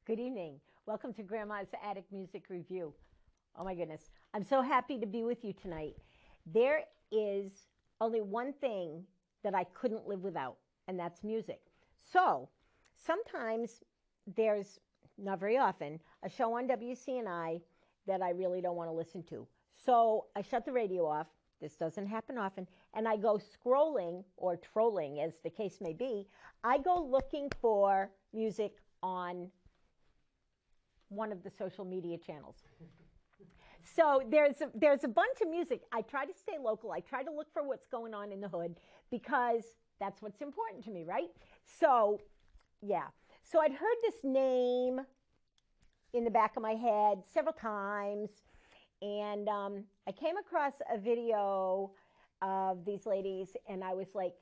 Good evening. Welcome to Grandma's Attic Music Review. Oh my goodness. I'm so happy to be with you tonight. There is only one thing that I couldn't live without, and that's music. So sometimes there's, not very often, a show on WCNI that I really don't want to listen to. So I shut the radio off. This doesn't happen often. And I go scrolling or trolling, as the case may be. I go looking for music on one of the social media channels. So there's a bunch of music. I try to stay local. I try to look for what's going on in the hood because that's what's important to me, right? So, yeah. So I'd heard this name in the back of my head several times, and I came across a video of these ladies, and I was like,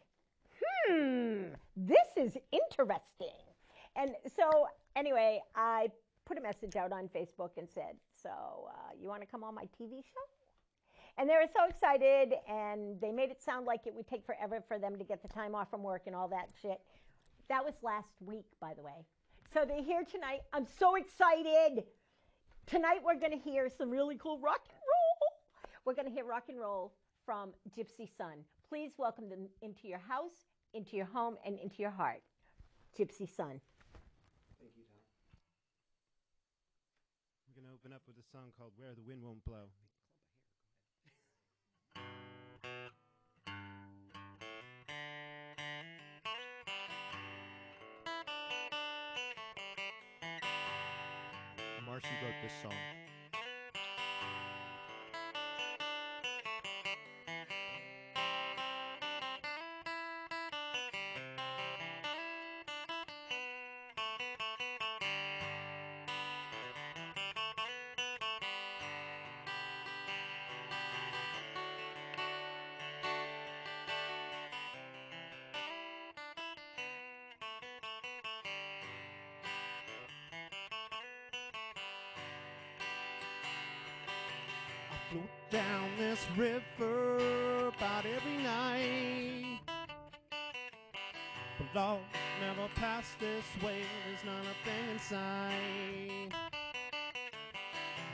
this is interesting. And so anyway, I put a message out on Facebook and said, so you want to come on my TV show? And they were so excited, and they made it sound like it would take forever for them to get the time off from work and all that shit. That was last week, by the way. So they're here tonight. I'm so excited. Tonight we're going to hear some really cool rock and roll. We're going to hear rock and roll from Gypsy Sun. Please welcome them into your house, into your home, and into your heart. Gypsy Sun. Thank you, Tom. We're going to open up with a song called Where the Wind Won't Blow. Marcy wrote this song. Float down this river about every night, but Lord, never pass this way, there's not a thing inside.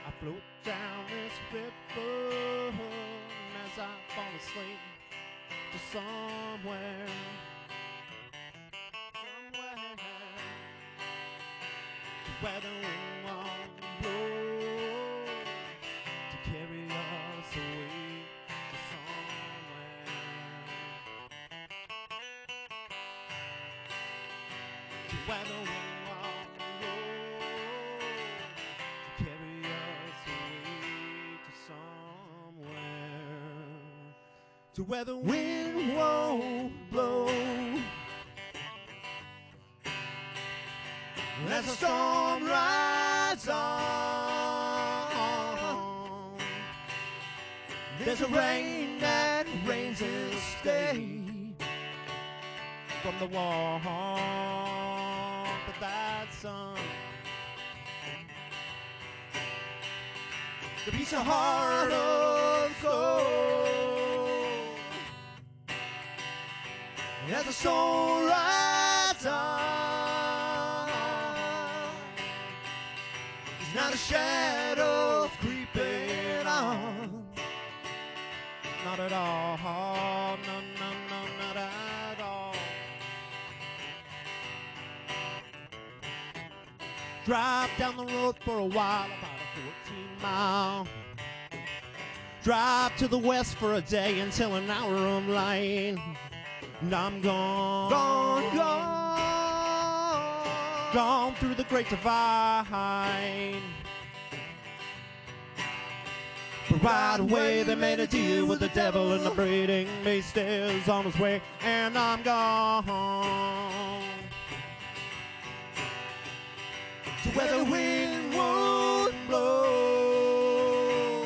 I float down this river, and as I fall asleep to somewhere where the wind won't blow, to carry us away to somewhere, to where the wind won't blow, to carry us away to somewhere, to where the wind won't blow. As the storm rides on, there's a rain that rains its stay from the warmth of that sun. The piece of heart of gold as the soul rides on. Not a shadow creeping on, not at all, no, no, no, not at all. Drive down the road for a while, about a 14-mile. Drive to the west for a day until an hour of light. And I'm gone, gone. Gone through the great divide. But right away they made a deal with the devil, and the breeding beast is on his way. And I'm gone to where the wind won't blow,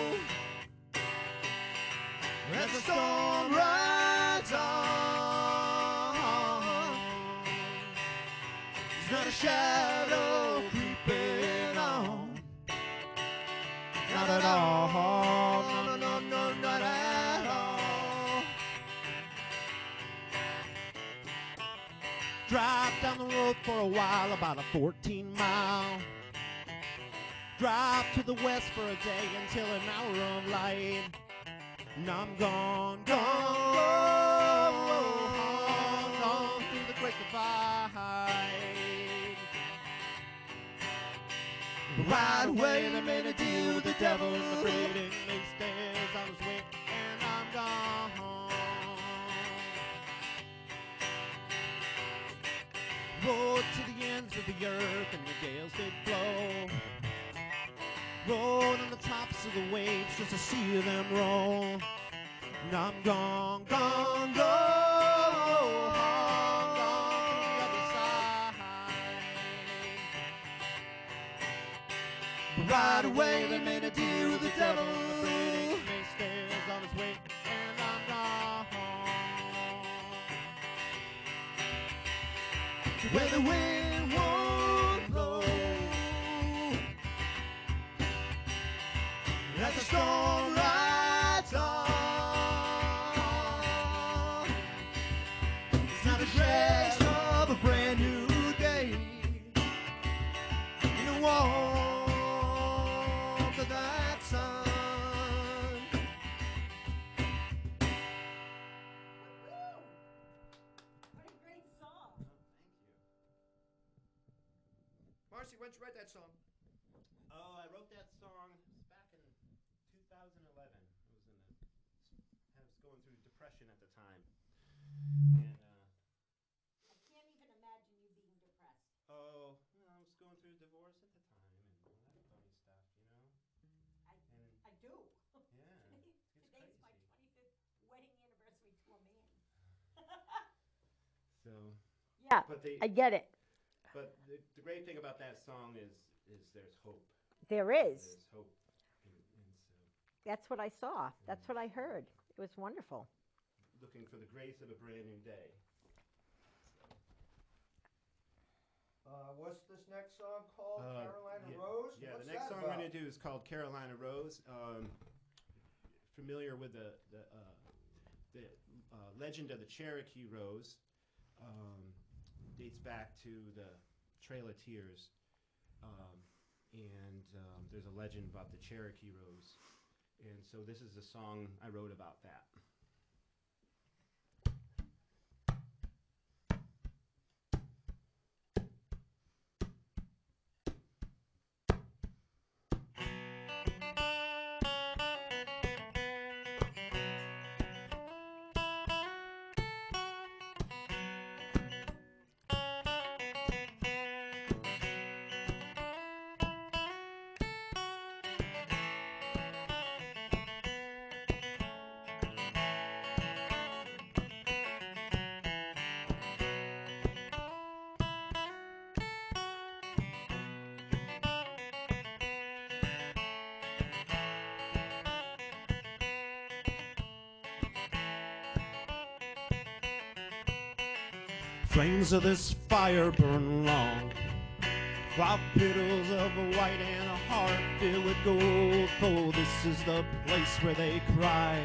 as the storm rides on. There's not a shadow creeping on, not at all, no, no, no, not at all. Drive down the road for a while, about a 14-mile. Drive to the west for a day until an hour of light. And I'm gone, gone, gone, gone through the great divide. Right away they made a deal with the devil, and the breeding beast is on his way. And I'm gone rode to the ends of the earth, and the gales did blow. Rode on the tops of the waves just to see them roll. And I'm gone, gone, gone, gone to the other side. Right away they made a deal with the devil, and the breeding beast is on his way. And I'm gone to where the wind won't blow, as the storm rides on. It's not a trace of a brand new day in the warmth of that sun. What a great song. Marcy, when'd you write that song? Oh, I wrote that song back in 2011. I was going through depression at the time. And, I can't even imagine you being depressed. oh, I was going through a divorce at the time and all that funny stuff, you know? I do. Yeah, Today's my 25th wedding anniversary to a man. So, Yeah, but I get it. But the great thing about that song is there's hope. There is. There's hope. And so, That's what I saw. That's what I heard. It was wonderful. looking for the grace of a brand new day. What's this next song called? Carolina yeah, Rose? Yeah, What's the next that song about? we're going to do is called Carolina Rose. Familiar with the legend of the Cherokee Rose. Dates back to the Trail of Tears. And there's a legend about the Cherokee Rose. And so this is a song I wrote about that. Flames of this fire burn long, 5 petals of a white and a heart filled with gold. For this is the place where they cried,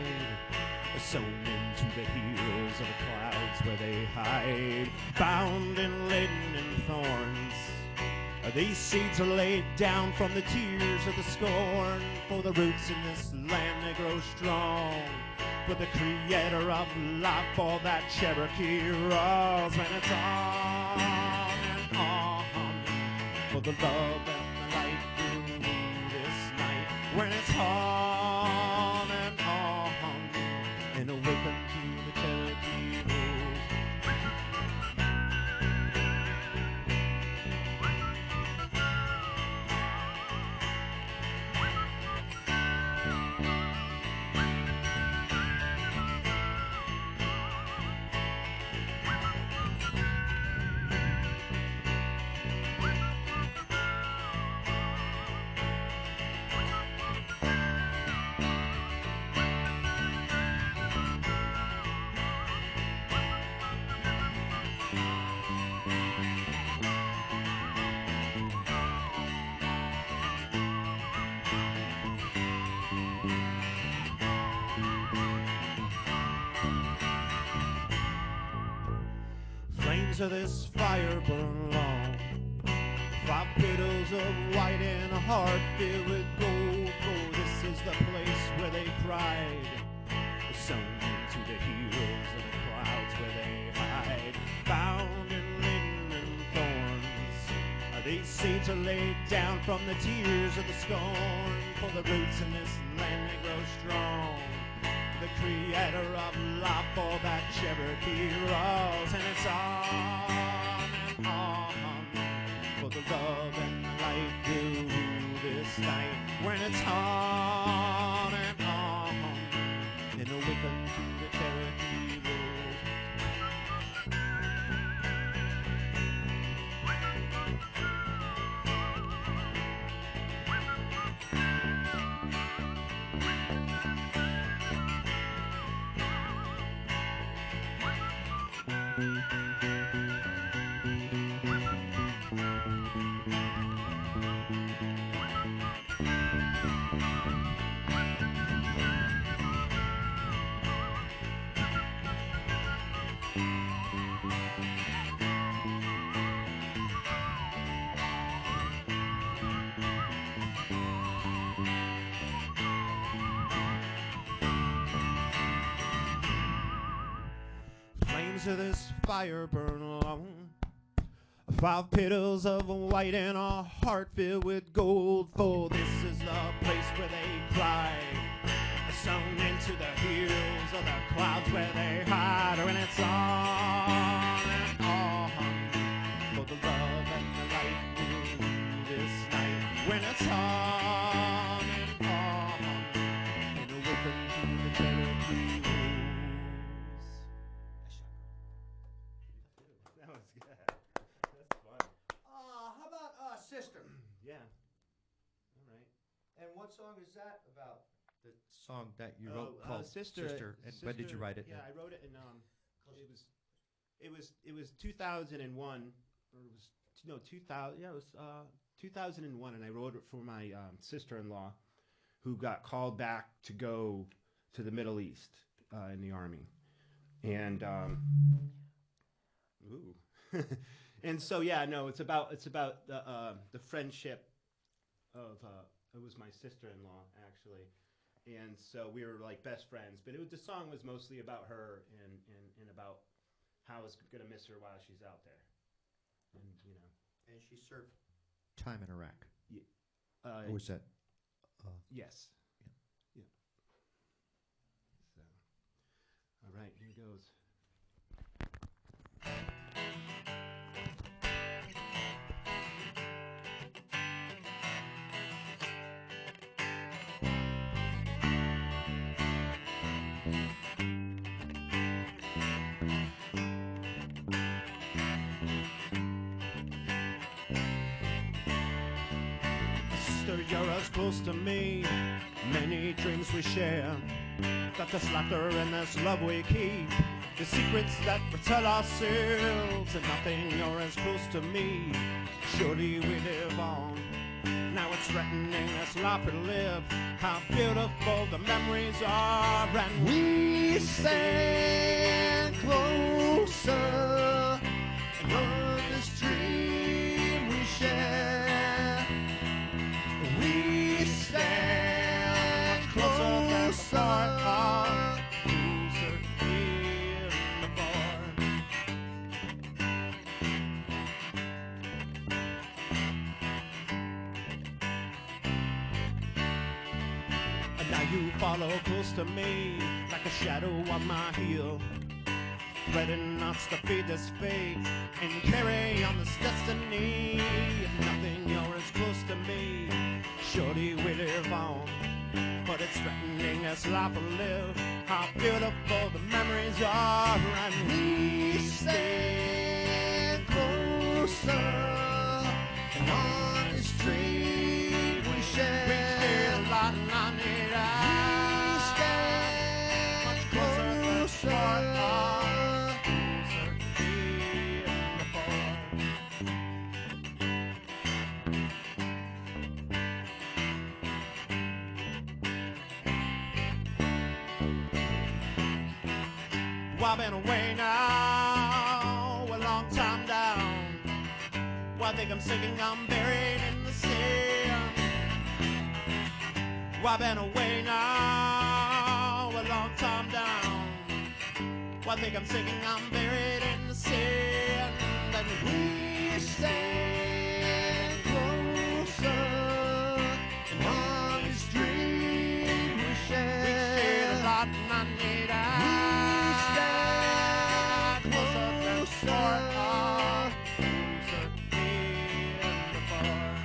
sown into the heels of the clouds where they hide. Bound and laden in thorns, these seeds are laid down from the tears of the scorn. For the roots in this land they grow strong, for the creator of life, for that Cherokee Rose. When it's on and on, for the love and the light through this night. When it's on and awaken to the Cherokee Rose. flames of this fire burn long. 5 petals of white and a heart filled with gold. Oh, this is the place where they cried, sung into the hills of the clouds where they hide. Bound in linen and thorns, these seeds are laid down from the tears of the scorn. For the roots in this land they grow strong. The creator of life for that Cherokee rolls, and it's on and on for the love and light through this night. When it's on and on, then awaken to the Cherokee rolls. Flames of this fire burn long. 5 petals of white and a heart filled with gold. For this is the place where they cry, sung into the hills of the clouds where they hide. When it's on and on for the love and the light through this night. When it's on and awaken to the Cherokee wolves. That was good. That's fun. How about Sister? Yeah. All right. And what song is that about? The song that you wrote called Sister. And when did you write it? Yeah, I wrote it in it was 2001, or it was no 2000. Yeah, it was 2001, and I wrote it for my sister-in-law, who got called back to go to the Middle East in the army, and and so yeah, no, it's about the friendship of it was my sister-in-law actually. And so we were like best friends, but the song was mostly about her and about how I was going to miss her while she's out there. And, you know. And she served time in Iraq. Yeah. Or was that? Yes. Yeah. So, all right, here goes. You're as close to me, many dreams we share. Got this laughter and this love we keep, the secrets that we tell ourselves, and nothing. You're as close to me, surely we live on. Now it's threatening this life we live, how beautiful the memories are, and we stand closer and on this dream we share. We stand closer, closer here before. And now you follow close to me, like a shadow on my heel, threading knots to feed this fate and carry on this destiny. If nothing, you're as close to me, surely we live on, but it's threatening this life we live, how beautiful the memories are, and we stand closer, and on this dream we share. We stand much closer. I've been away now a long time. I think I'm sinking, I'm buried in the sea. I've been away now a long time down. I think I'm sinking, I'm buried in the sea. And we stand closer in one stream we share a lot, and I need we stand closer than before.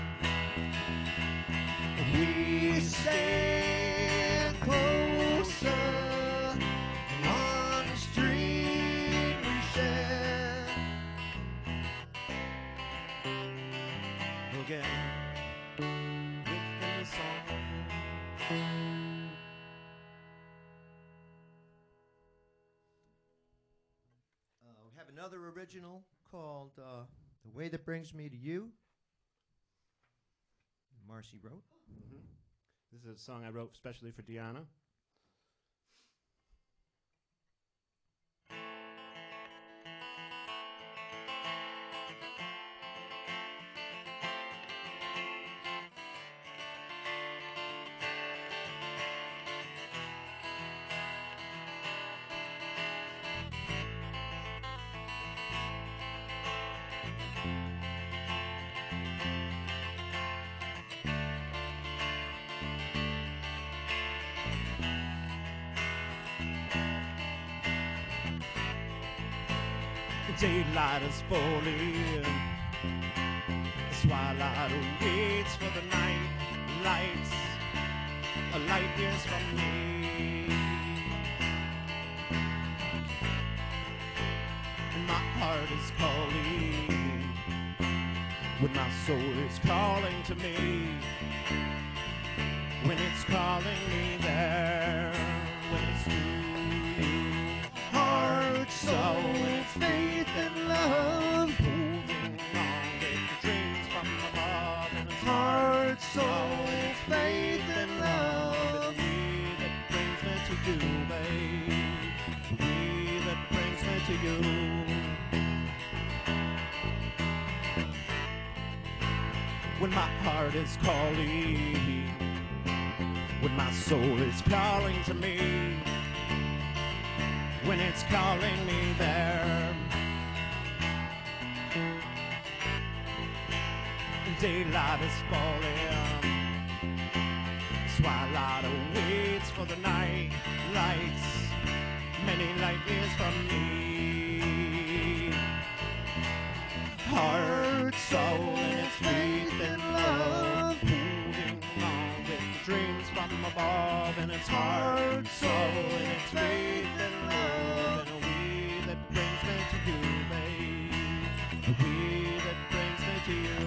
We stand closer in one stream we share. Again, within the song. We have another original called The Way That Brings Me to You. Marcy wrote. Mm-hmm. This is a song I wrote especially for Deanna. Daylight is falling, the twilight waits for the night lights, a light years from me. And my heart is calling, when my soul is calling to me, when it's calling me there, when it's to you. Heart, soul, it's faith and love, holding on with the dreams from above. And it's heart, soul, it's faith and love, the way that brings me to you, babe, the way that brings me to you. When my heart is calling, when my soul is calling to me, when it's calling me there. Daylight is falling, twilight awaits for the night lights, many light years from me. Heart, soul, and its faith and love, holding on with the dreams from above. And it's heart, soul, and its faith and love, in a way that brings me to you, babe, a way that brings me to you.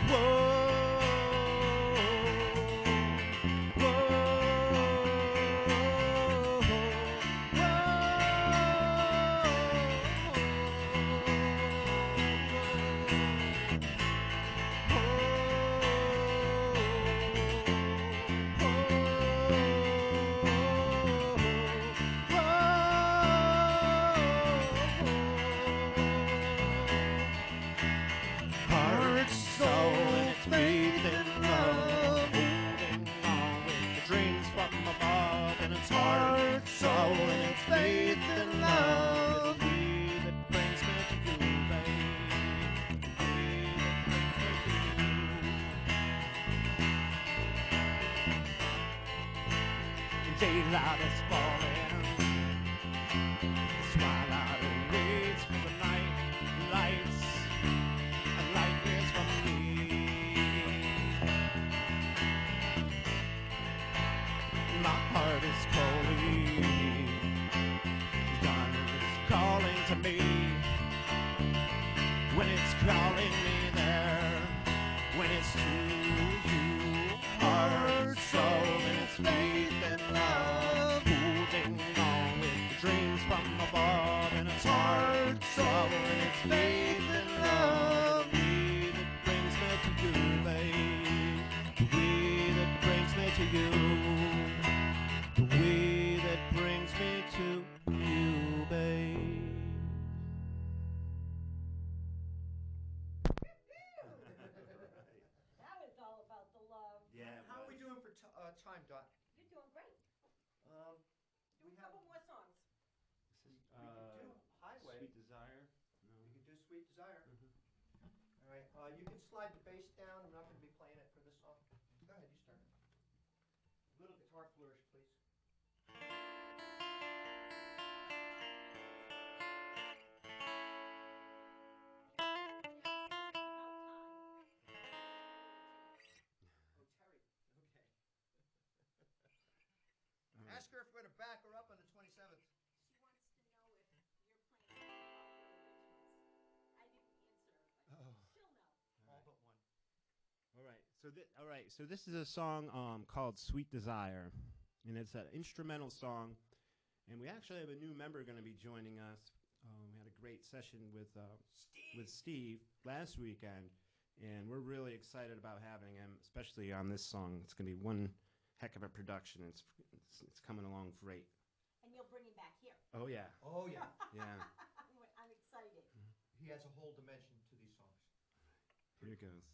Whoa. Daylight is falling, the twilight waits for the night lights, and light years from me. My heart is calling, darling is calling to me, when it's calling me there, when it's to you. Heart, soul, and its faith and love, holding on with the dreams from above. And it's heart, soul, and its faith and love, the way that brings me to you, babe, the way that brings me to you, the way that brings me to you, babe. Desire. All right. You can slide the bass down. I'm not going to be playing it for this song. Go ahead, you start. A little guitar flourish, please. Oh, Terry. Okay. Ask her if we're going to back her up on the 27th. She wants to know if you're playing all your originals. I didn't answer, but Oh. she'll know. All but one. All right. So this is a song called "Sweet Desire," and it's an instrumental song. And we actually have a new member going to be joining us. We had a great session with Steve last weekend, and we're really excited about having him, especially on this song. It's going to be one heck of a production. It's coming along great. And you'll bring him back here. Oh yeah, Oh, yeah. yeah. I'm excited. He has a whole dimension to these songs. Here it goes.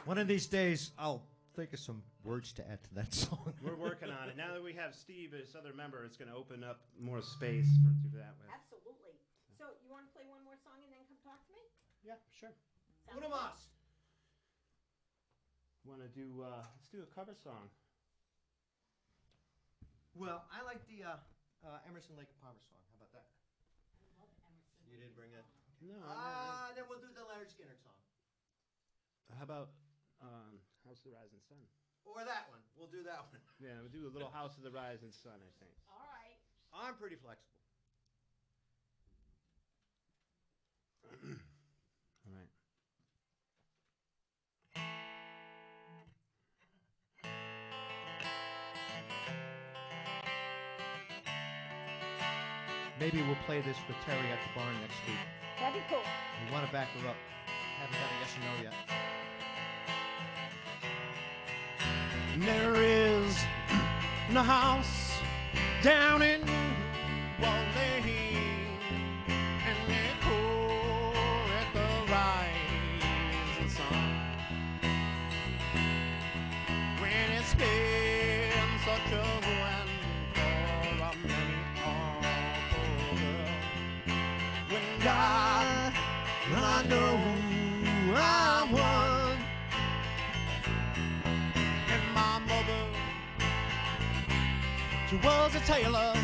One of these days, I'll think of some words to add to that song. We're working on it. Now that we have Steve as other member, it's going to open up more space for to do that with. Absolutely. So you want to play one more song and then come talk to me? Yeah, sure. Uno más. Want to do? Let's do a cover song. Well, I like the Emerson, Lake and Palmer song. How about that? I love Emerson. You did bring it. No. Then we'll do the Leonard Skinner song. How about House of the Rising Sun? Or that one. We'll do that one. Yeah, we'll do a little House of the Rising Sun, I think. All right. I'm pretty flexible. All right. Maybe we'll play this with Terry at the barn next week. That'd be cool. We want to back her up. Haven't got a yes or no yet. There is no house down in Wally, and they call it the rising sun. When it's been such a wind for a many awful girl. When God, I know I won. And my mother, she was a tailor.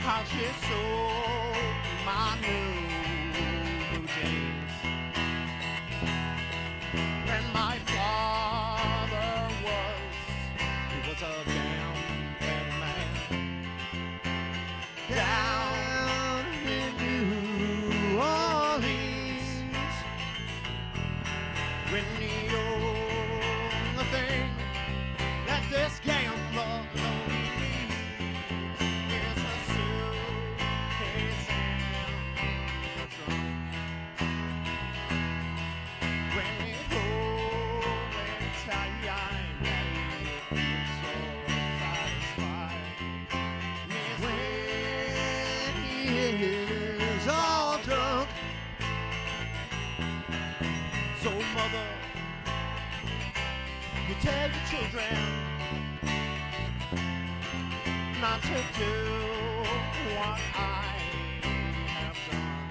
How she sewed my new blue jeans. And my father he was a damn bad man. Down in New Orleans, when the only thing that this gambler only needs is a suitcase and a trunk. When it holds its time, he's so satisfied. When he is all drunk. So mother, you tell your children not to do what I have done,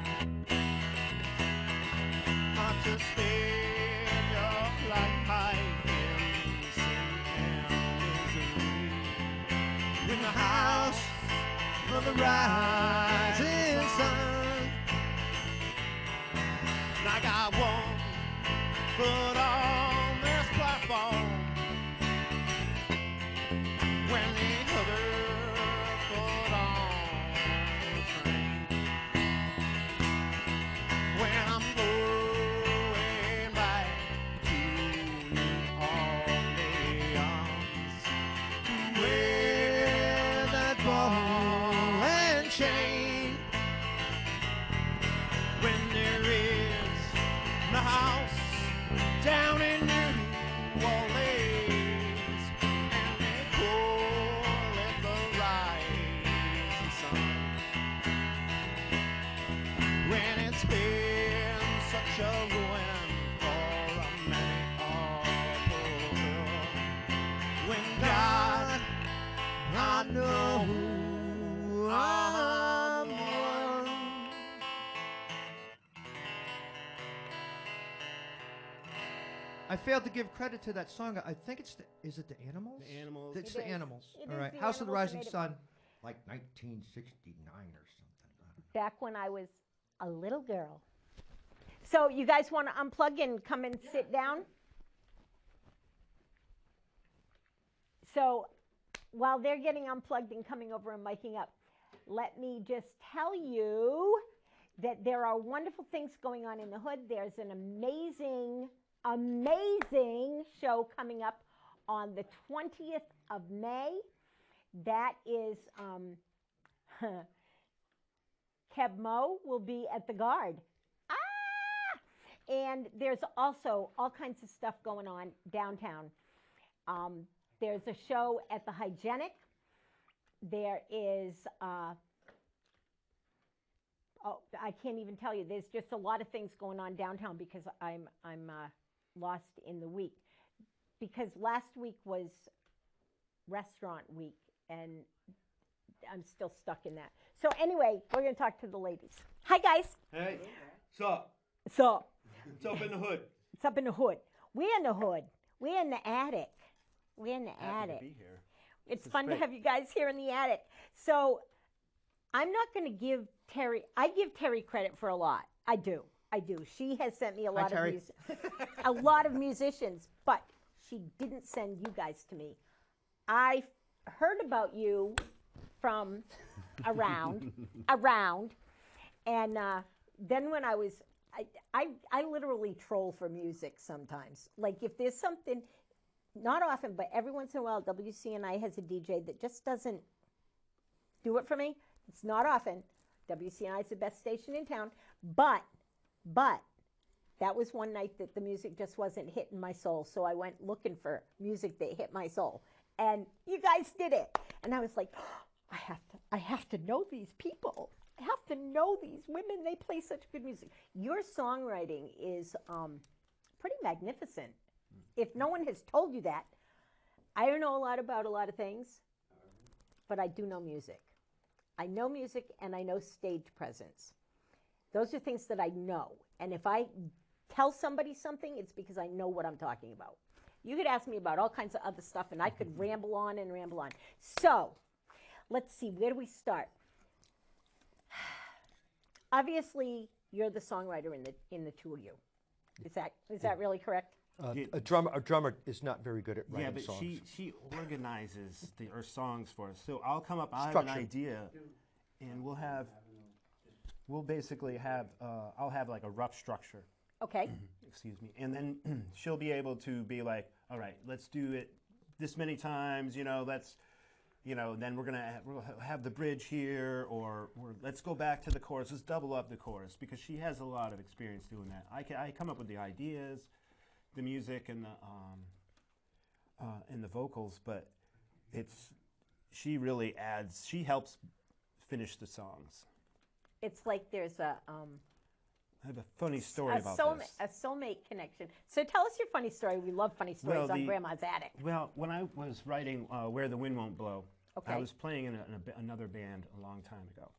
not to spend your life in sin and misery. In the house of the rising sun, and I got one foot on this platform, when the other foot on the train. When I'm going back to New Orleans, with that ball and chain. When there is no house down in New Orleans, and they call it the rising sun. When it's been such a ruin for a many awful girl. When God, I know I'm one. I failed to give credit to that song. I think it's is it the Animals? The Animals. It's It the is. Animals. It All is right. the House of the Animals that Rising made it Sun, fun. like 1969 or something. Back when I was a little girl. So you guys want to unplug and come and sit down? So while they're getting unplugged and coming over and miking up, let me just tell you that there are wonderful things going on in the hood. There's an amazing, amazing show coming up on the 20th of May. That is Keb Mo will be at the Guard. And there's also all kinds of stuff going on downtown. There's a show at the Hygienic. There is, oh, I can't even tell you. There's just a lot of things going on downtown because I'm lost in the week because last week was restaurant week and I'm still stuck in that. So anyway, we're going to talk to the ladies. Hi, guys. Hey, sup? So It's up in the hood. it's up in the hood. We're in the hood. We're in the attic. We're in the Happy attic. to be here. It's This is fun to great. have you guys here in the attic. So I'm not going to give Terry, I give Terry credit for a lot. I do. She has sent me a lot of Terry. a lot of musicians, but she didn't send you guys to me. I heard about you from around, and then when I was, I literally troll for music sometimes. Like if there's something, not often, but every once in a while, WCNI has a DJ that just doesn't do it for me. It's not often. WCNI is the best station in town, but that was one night that the music just wasn't hitting my soul. So I went looking for music that hit my soul, and you guys did it. And I was like, oh, I have to know these people. I have to know these women. They play such good music. Your songwriting is pretty magnificent. If no one has told you that, I don't know a lot about a lot of things, but I do know music. I know music and I know stage presence. Those are things that I know. And if I tell somebody something, it's because I know what I'm talking about. You could ask me about all kinds of other stuff and I could ramble on and ramble on. So let's see, where do we start? Obviously, you're the songwriter in the two of you. Is that really correct? A drummer is not very good at writing but songs. she organizes her songs for us. So I'll come up. I have an Structure. idea, and we'll basically have. I'll have like a rough structure. Okay. Excuse me, and then she'll be able to be like, all right, let's do it this many times. Then we'll have the bridge here, or let's go back to the chorus. Let's double up the chorus because she has a lot of experience doing that. I come up with the ideas, the music, and the vocals, but she really adds. She helps finish the songs. It's like there's I have a funny story about this. a soulmate connection. So tell us your funny story. We love funny stories on Grandma's Attic. Well, when I was writing Where the Wind Won't Blow, Okay. I was playing in another band a long time ago.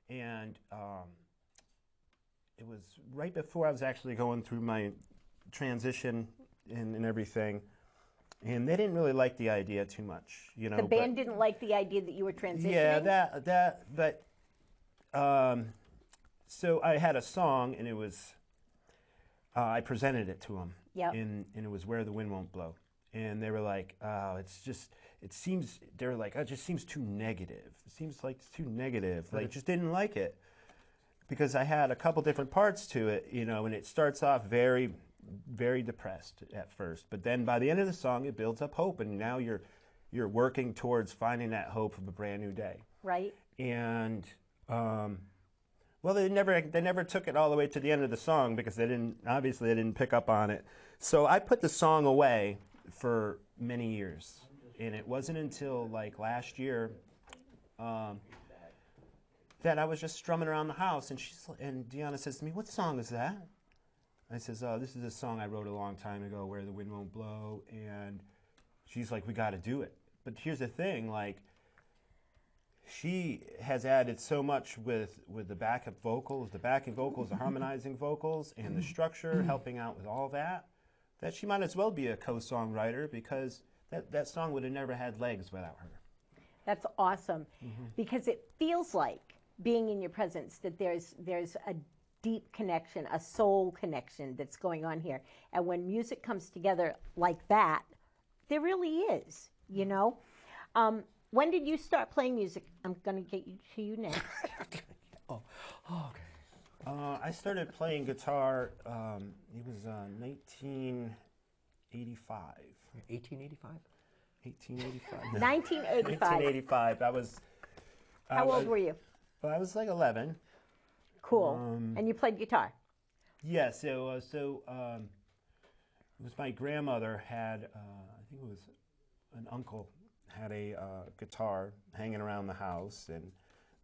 And it was right before I was actually going through my transition and everything. And they didn't really like the idea too much, The band didn't like the idea that you were transitioning? Yeah, but so I had a song, and it was, I presented it to them. Yep. And it was Where the Wind Won't Blow. And they were like, oh, it seems too negative. It seems like it's too negative. They just didn't like it. Because I had a couple different parts to it, and it starts off very, very depressed at first. But then by the end of the song, it builds up hope, and now you're working towards finding that hope of a brand new day. Right. And well, they never took it all the way to the end of the song because they didn't pick up on it. So I put the song away for many years, and it wasn't until like last year that I was just strumming around the house, and Deanna says to me, "What song is that?" I says, "Oh, this is a song I wrote a long time ago, Where the Wind Won't Blow," and she's like, "We got to do it." But here's the thing, like, she has added so much with the backing vocals, the harmonizing vocals, and the structure, helping out with all that she might as well be a co-songwriter because that song would have never had legs without her. That's awesome because it feels like being in your presence that there's a deep connection, a soul connection that's going on here. And when music comes together like that, there really is, When did you start playing music? I'm going to get to you next. Okay. I started playing guitar, it was 1985. 1885? 1885. 1985. 1985. I was... How old were you? Well, I was like 11. Cool. And you played guitar? Yeah, so it was my grandmother had, I think it was an uncle, had a guitar hanging around the house. And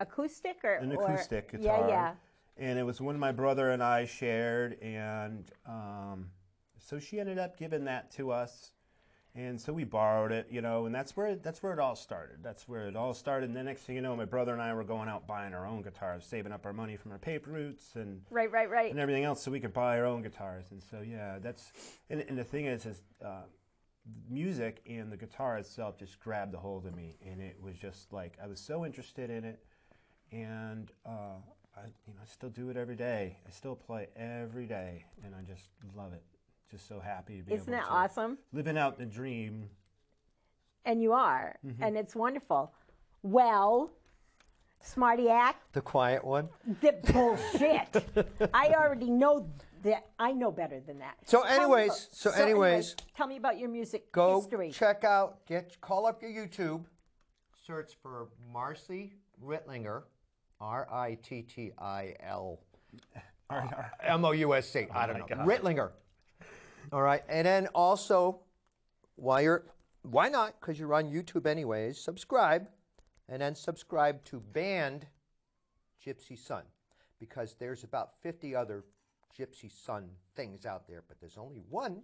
acoustic or an acoustic guitar. Yeah. And it was one my brother and I shared, and So she ended up giving that to us, and so we borrowed it, you know, and that's where it all started. That's where it all started. And the next thing you know, my brother and I were going out buying our own guitars, saving up our money from our paper routes and Right. and everything else, so we could buy our own guitars. And so yeah, that's and the thing is music and the guitar itself just grabbed a hold of me, and it was just like I was so interested in it, and I still do it every day. I still play every day, and I just love it. Just so happy to be Isn't able that to awesome? living out the dream. And you are, and it's wonderful. Well, Smarty Act, The quiet one. the bullshit. I already know that. I know better than that. So Tell me anyways, tell me about your music go history. check out, call up your YouTube, search for Marcy Rittlinger, Rittil Mousc. I don't know. Rittlinger. All right, and then also, why not? Because you're on YouTube anyways. Subscribe, and then subscribe to band Gypsy Sun, because there's about 50 other Gypsy Sun things out there, but there's only one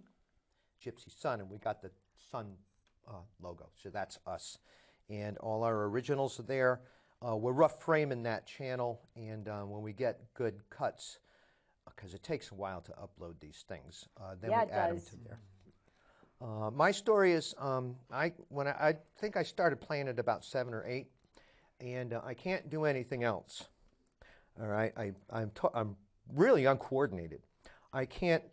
Gypsy Sun, and we got the Sun logo, so that's us. And all our originals are there. We're rough framing that channel, and when we get good cuts, because it takes a while to upload these things, then we add them to there. My story is, I think I started playing at about 7 or 8, and I can't do anything else. All right, I'm really uncoordinated. I can't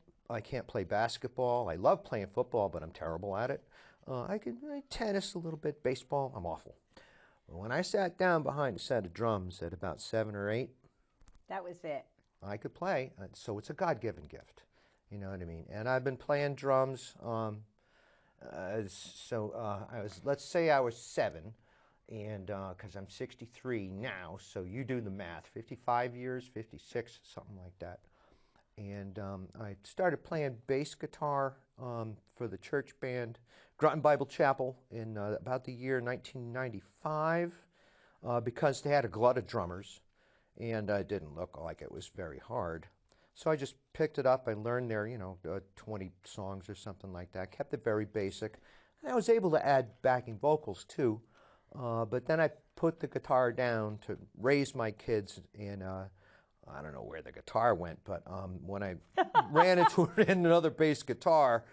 play basketball. I love playing football, but I'm terrible at it. I can play tennis a little bit, baseball. I'm awful. But when I sat down behind a set of drums at about 7 or 8, That was it. I could play. So it's a God-given gift. You know what I mean? And I've been playing drums. Let's say I was 7, and because I'm 63 now, so you do the math, 55 years, 56, something like that. And I started playing bass guitar for the church band, Groton Bible Chapel, in about the year 1995, because they had a glut of drummers, and it didn't look like it was very hard. So I just picked it up. I learned there, 20 songs or something like that. Kept it very basic. And I was able to add backing vocals too. But then I put the guitar down to raise my kids, and I don't know where the guitar went, but when I ran into another bass guitar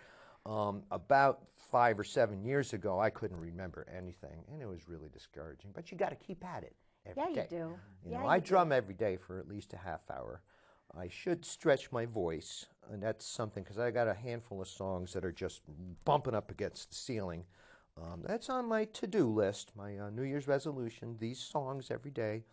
about 5 or 7 years ago, I couldn't remember anything, and it was really discouraging. But you got to keep at it every day. You do. I drum every day for at least a half hour. I should stretch my voice, and that's something, because I got a handful of songs that are just bumping up against the ceiling. That's on my to-do list, my New Year's resolution, these songs every day.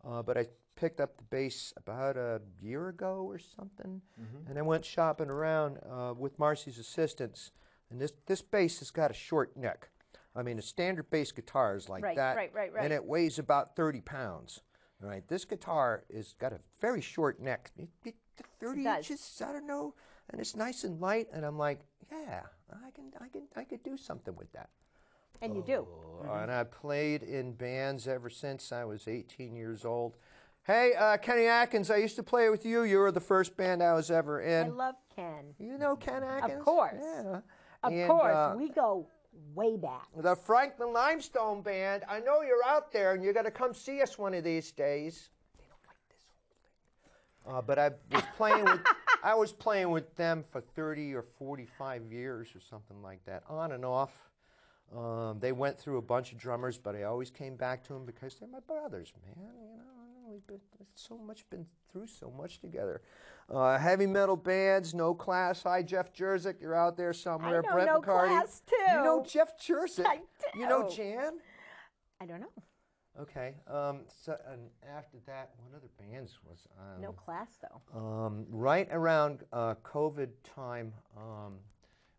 But I picked up the bass about a year ago or something, and I went shopping around with Marcy's assistance. And this bass has got a short neck. I mean, a standard bass guitar is like that, right. and it weighs about 30 pounds. All right, this guitar is got a very short neck, 30 inches, I don't know, and it's nice and light. And I'm like, yeah, I could do something with that. And you do. And I played in bands ever since I was 18 years old. Hey, Kenny Atkins, I used to play with you. You were the first band I was ever in. I love Ken. You know Ken Atkins? Of course. Yeah. Of course. We go way back. The Franklin Limestone Band. I know you're out there, and you're going to come see us one of these days. They don't like this whole thing. But I was playing with them for 30 or 45 years or something like that, on and off. They went through a bunch of drummers, but I always came back to them because they're my brothers, man. We've been through so much together. Heavy metal bands, No Class. Hi, Jeff Jerzik. You're out there somewhere. I know Brett No McCarty. Class, too. You know Jeff Jerzik. I do. You know Jan? I don't know. Okay. And after that, what other bands was on? No Class, though. Right around COVID time,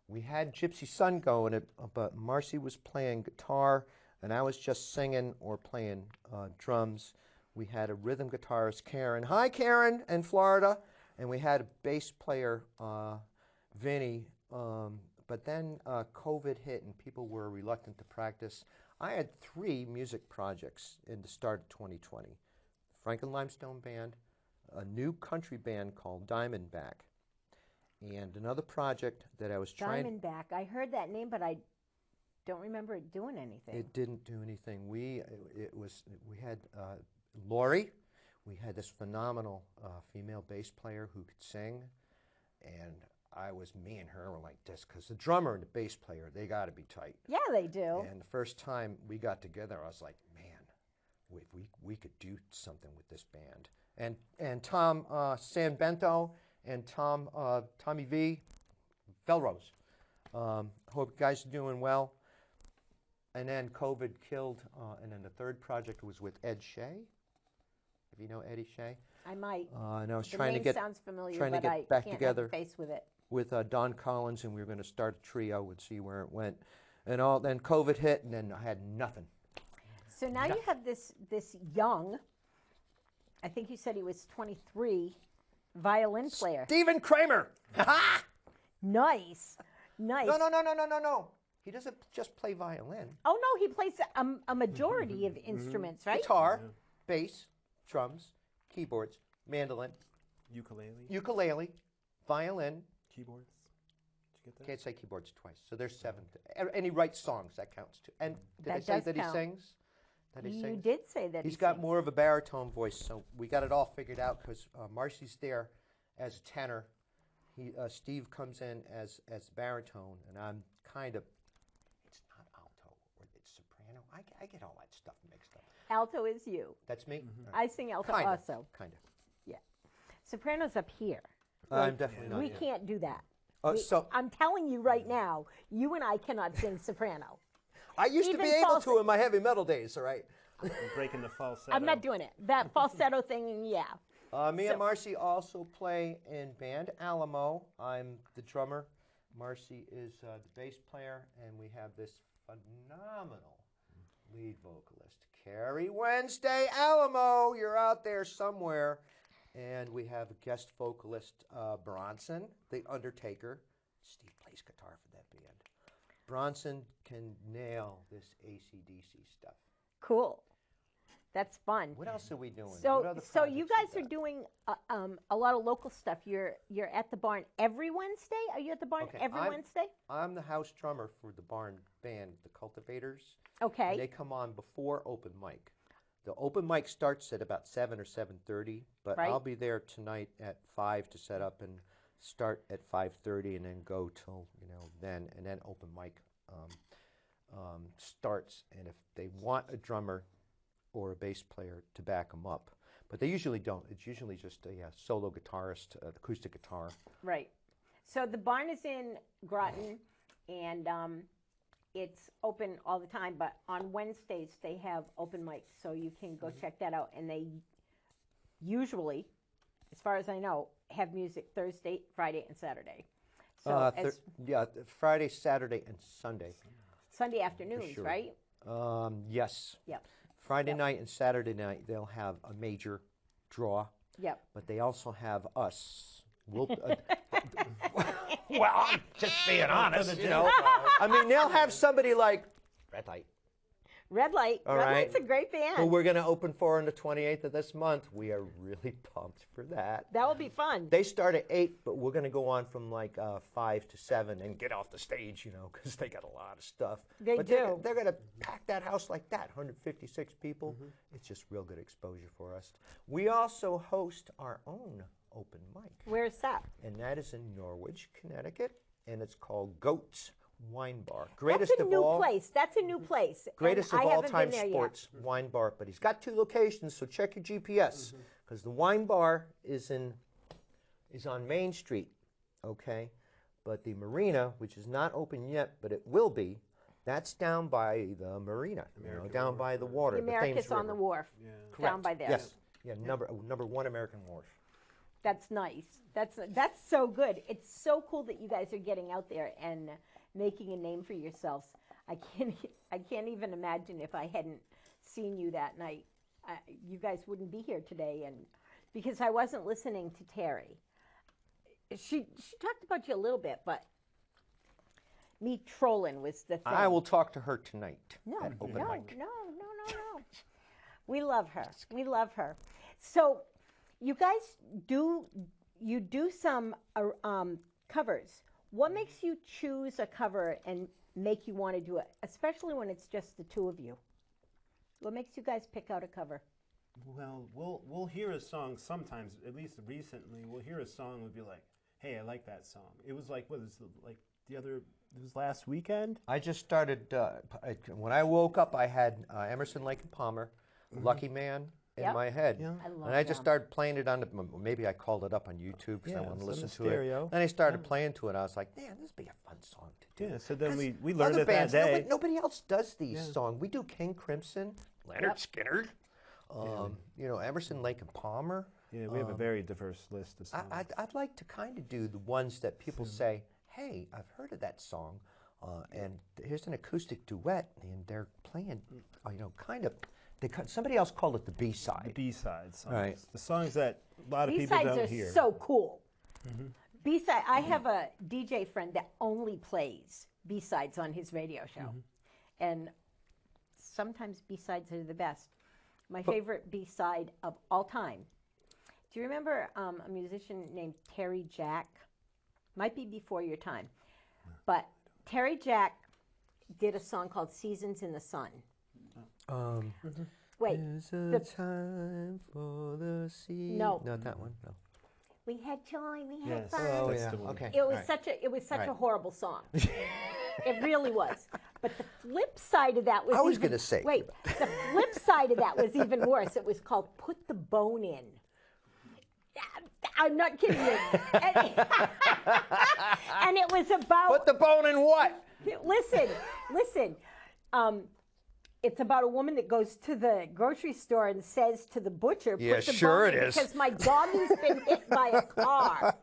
we had Gypsy Sun going, but Marcy was playing guitar, and I was just singing or playing drums. We had a rhythm guitarist, Karen. Hi, Karen, in Florida. And we had a bass player, Vinny. But then COVID hit, and people were reluctant to practice. I had 3 music projects in the start of 2020. Franklin Limestone Band, a new country band called Diamondback, And another project that I was trying. Diamondback. I heard that name, but I don't remember it doing anything. It didn't do anything. We had Lori. We had this phenomenal female bass player who could sing, and me and her were like this because the drummer and the bass player, they got to be tight. Yeah, they do. And the first time we got together, I was like, man, we could do something with this band. And Tom Sanbento and Tommy V. Felrose. Hope you guys are doing well. And then COVID killed, and then the third project was with Ed Shea. If you know Eddie Shea. I might. And I was The trying to name get sounds familiar, trying to but get I back can't together have a face with it. with Don Collins, and we were going to start a trio and see where it went. And then COVID hit, and then I had nothing. So now you have this young, I think you said he was 23, violin player. Stephen Kramer. Nice. Nice. No. He doesn't just play violin. Oh, no, he plays a majority of instruments, right? Guitar, bass, drums, keyboards, mandolin, Ukulele. violin. Keyboards. Did you get that? Can't say keyboards twice. So there's 7. And he writes songs. That counts too. And did I That say does that he count. sings? That he You sings? did say that. He's got more of a baritone voice, so we got it all figured out because Marcy's there as a tenor. Steve comes in as baritone, and I'm kind of, it's not alto or it's soprano. I get all that stuff mixed up. Alto is you. That's me? I sing alto Kinda, also. Kind of. Yeah. Soprano's up here. I'm definitely not. We here. can't do that. So I'm telling you right now, you and I cannot sing soprano. I used to even be able falsetto. to in my heavy metal days, all right? I'm breaking the falsetto. I'm not doing it. That falsetto thing, yeah. Me and Marcy also play in band Alamo. I'm the drummer. Marcy is the bass player, and we have this phenomenal lead vocalist, Carrie Wednesday Alamo. You're out there somewhere. And we have a guest vocalist, Bronson, the Undertaker. Steve plays guitar for that band. Bronson can nail this AC/DC stuff. Cool. That's fun. What else are we doing? So, What other so you projects guys we are got? doing a lot of local stuff. You're at the barn every Wednesday. Are you at the barn Okay, every Wednesday? I'm the house drummer for the barn band, the Cultivators. Okay. And they come on before open mic. The open mic starts at about 7 or 7:30, but Right. I'll be there tonight at 5 to set up and start at 5:30 and then go till then, and then open mic starts. And if they want a drummer or a bass player to back them up, but they usually don't. It's usually just a solo guitarist, acoustic guitar. Right. So the barn is in Groton, and it's open all the time. But on Wednesdays they have open mics, so you can go check that out. And they usually, as far as I know, have music Thursday, Friday, and Saturday. So Friday, Saturday, and Sunday. Sunday afternoons, sure. right? Yes. Yep. Friday night and Saturday night they'll have a major draw. Yep. But they also have us. Well, I'm just being honest, I mean, they'll have somebody like Red Light. Red Light. All Red right. Light's a great band. Who we're going to open for on the 28th of this month. We are really pumped for that. That will be fun. They start at 8, but we're going to go on from like 5 to 7 and get off the stage, because they got a lot of stuff. They but do. They're going to pack that house like that, 156 people. It's just real good exposure for us. We also host our own open mic. Where's that? And that is in Norwich, Connecticut, and it's called Goats Wine Bar. Greatest That's a of new all, place. That's a new place. greatest and of I all haven't time been there sports wine bar. But he's got 2 locations, so check your GPS because the wine bar is on Main Street, okay. But the marina, which is not open yet, but it will be, that's down by the marina, down by the water. yet. The the Thames Americas on the River. wharf. Correct. Down by there. Yes. Yeah. Number 1 American Wharf. That's nice. That's so good. It's so cool that you guys are getting out there and making a name for yourselves. I can't even imagine if I hadn't seen you that night. You guys wouldn't be here today, and because I wasn't listening to Terry. She talked about you a little bit, but me trolling was the thing. I will talk to her tonight No, at open no, mic. no. We love her. We love her. So, you guys do some covers. What makes you choose a cover and make you want to do it, especially when it's just the two of you? What makes you guys pick out a cover? Well, we'll hear a song sometimes. At least recently, we'll hear a song. We'll be like, "Hey, I like that song." It was like what is like the other? It was last weekend. I just started. When I woke up, I had Emerson, Lake and Palmer, "Lucky Man" in my head, Yeah. I love and I just them. started playing it on the. Maybe I called it up on YouTube because I wanted to it's on listen the to stereo. it. Then I started playing to it. I was like, "Man, this would be a fun song to do." Yeah. So then 'Cause we learned other it bands, that day. Nobody else does these songs. We do King Crimson, Leonard Skinner, you know, Emerson, Lake and Palmer. Yeah, we have a very diverse list of songs. I'd like to kind of do the ones that people say, "Hey, I've heard of that song, and here's an acoustic duet," and they're playing, you know, kind of. Somebody else called it the B-side. The B-side songs. Right. The songs that a lot of people B-sides don't are hear. so cool. B-side. I have a DJ friend that only plays B-sides on his radio show, and sometimes B-sides are the best. My favorite B-side of all time. Do you remember a musician named Terry Jack? Might be before your time, but Terry Jack did a song called "Seasons in the Sun." Wait, There's a time for the sea. No. Not that one. No. we had joy, we had Yes. fun. Oh That's yeah. the one. Okay. It was Right. such a Right. horrible song. It really was. But the flip side of that was I was even- gonna say- Wait, the flip side of that was even worse. It was called "Put the Bone In." I'm not kidding you. And it was about Put the bone in what? listen. It's about a woman that goes to the grocery store and says to the butcher, Yeah, "Put the sure bone it in is." because my doggy's been hit by a car."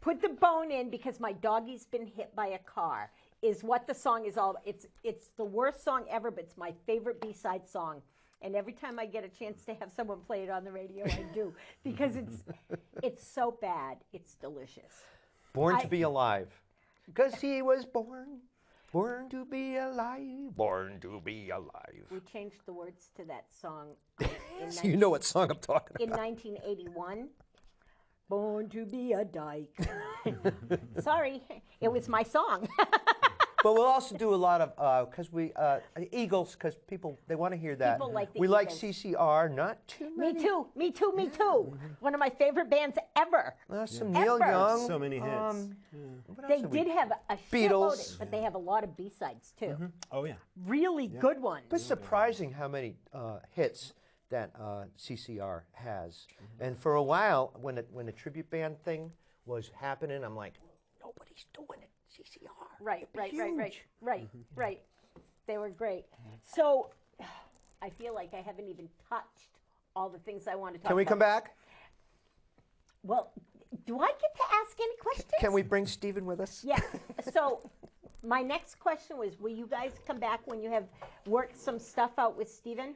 Put the bone in because my doggy's been hit by a car is what the song is all about. It's the worst song ever, but it's my favorite B-side song. And every time I get a chance to have someone play it on the radio, I do because it's so bad. It's delicious. Born to be alive. Because he was born to be alive, born to be alive. We changed the words to that song So you know what song I'm talking in about. 1981. Born to be a dyke. Sorry, it was my song. But we'll also do a lot of, because Eagles, because people, they want to hear that. People like the we like Eagles. CCR, not too Me many. too, me too, me too. One of my favorite bands ever. Some Neil Ever. Young. So many hits. What They else have we- did have a Beatles. shitload, but they have a lot of B-sides too. Oh yeah. Really good ones. It's surprising how many hits that CCR has. And for a while, when the tribute band thing was happening, I'm like, nobody's doing it. CCR. Right. Huge. Right. They were great. So I feel like I haven't even touched all the things I want to talk about. Can we come back? Well, do I get to ask any questions? Can we bring Stephen with us? Yeah. So my next question was, will you guys come back when you have worked some stuff out with Stephen?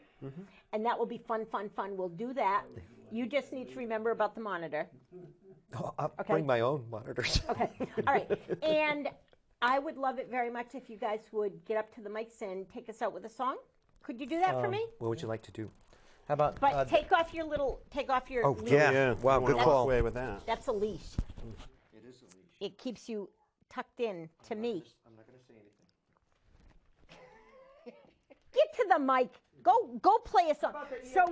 And that will be fun. We'll do that. You just need to remember about the monitor. Oh, I'll Okay. bring my own monitors. Okay. All right. And I would love it very much if you guys would get up to the mics and take us out with a song. Could you do that for me? What would you like to do? How about? But take off your Oh, leash. yeah. Wow, You good wanna call. walk away with that. That's a leash. It is a leash. It keeps you tucked in to me. I'm not going to say anything. Get to the mic. Go play a song. So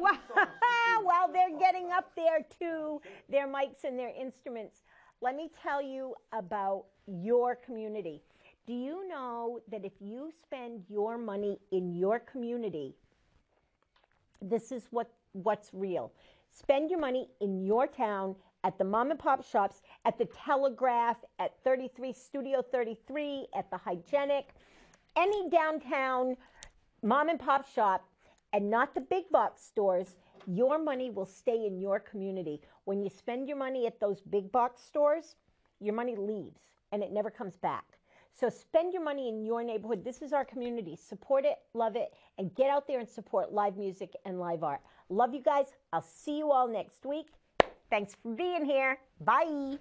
while they're getting up there to their mics and their instruments, let me tell you about your community. Do you know that if you spend your money in your community, this is what's real. Spend your money in your town at the mom and pop shops, at the Telegraph, at 33 Studio 33, at the Hygienic, any downtown mom and pop shop, and not the big box stores. Your money will stay in your community. When you spend your money at those big box stores, your money leaves and it never comes back. So spend your money in your neighborhood. This is our community. Support it, love it, and get out there and support live music and live art. Love you guys. I'll see you all next week. Thanks for being here. Bye.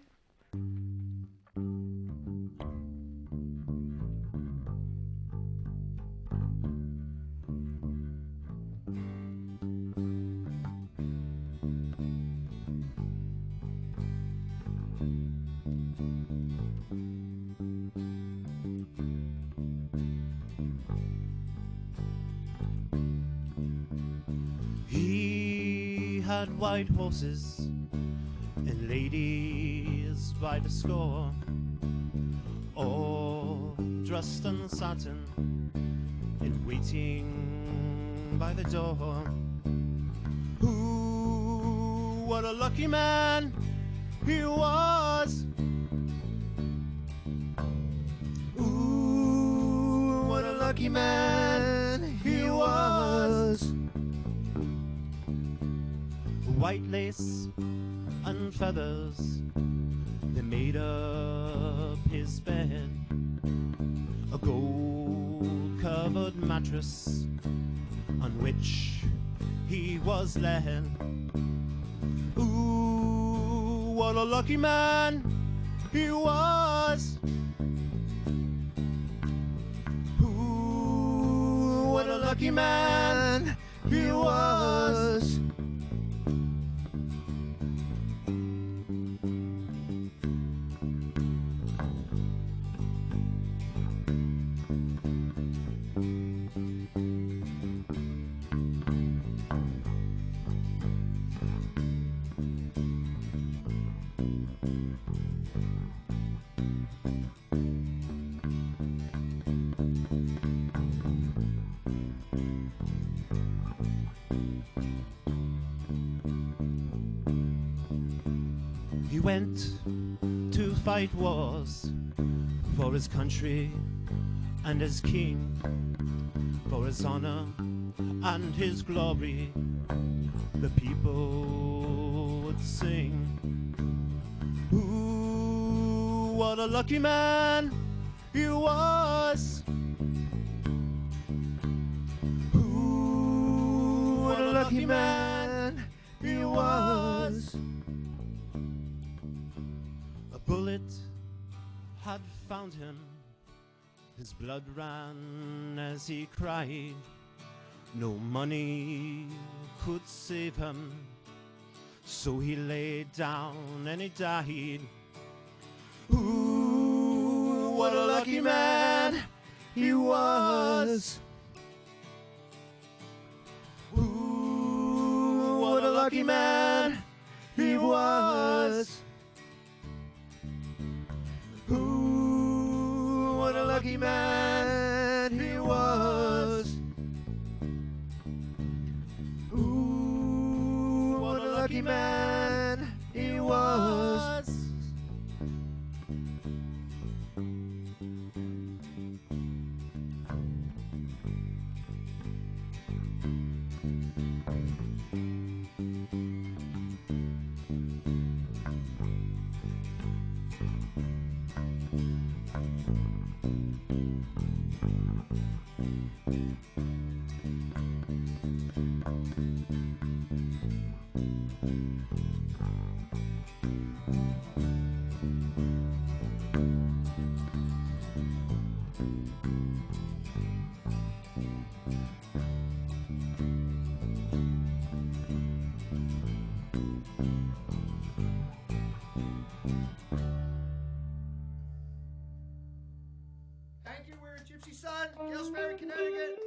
had white horses and ladies by the score, all dressed in satin and waiting by the door. Ooh, what a lucky man he was. Ooh, what a lucky man he was. White lace and feathers, they made up his bed. A gold-covered mattress on which he was led. Ooh, what a lucky man he was. Ooh, what a lucky man he was. He went to fight wars for his country and his king, for his honor and his glory. The people would sing. Ooh, what a lucky man he was. Ooh, what a lucky man he was. A bullet had found him. His blood ran as he cried. No money could save him, so he lay down and he died. Ooh, what a lucky man he was. Ooh, what a lucky man he was. Ooh, what a lucky man he was. Ooh, what a lucky man he was. Thank you. We're at Gypsy Sun, Galesbury, Connecticut.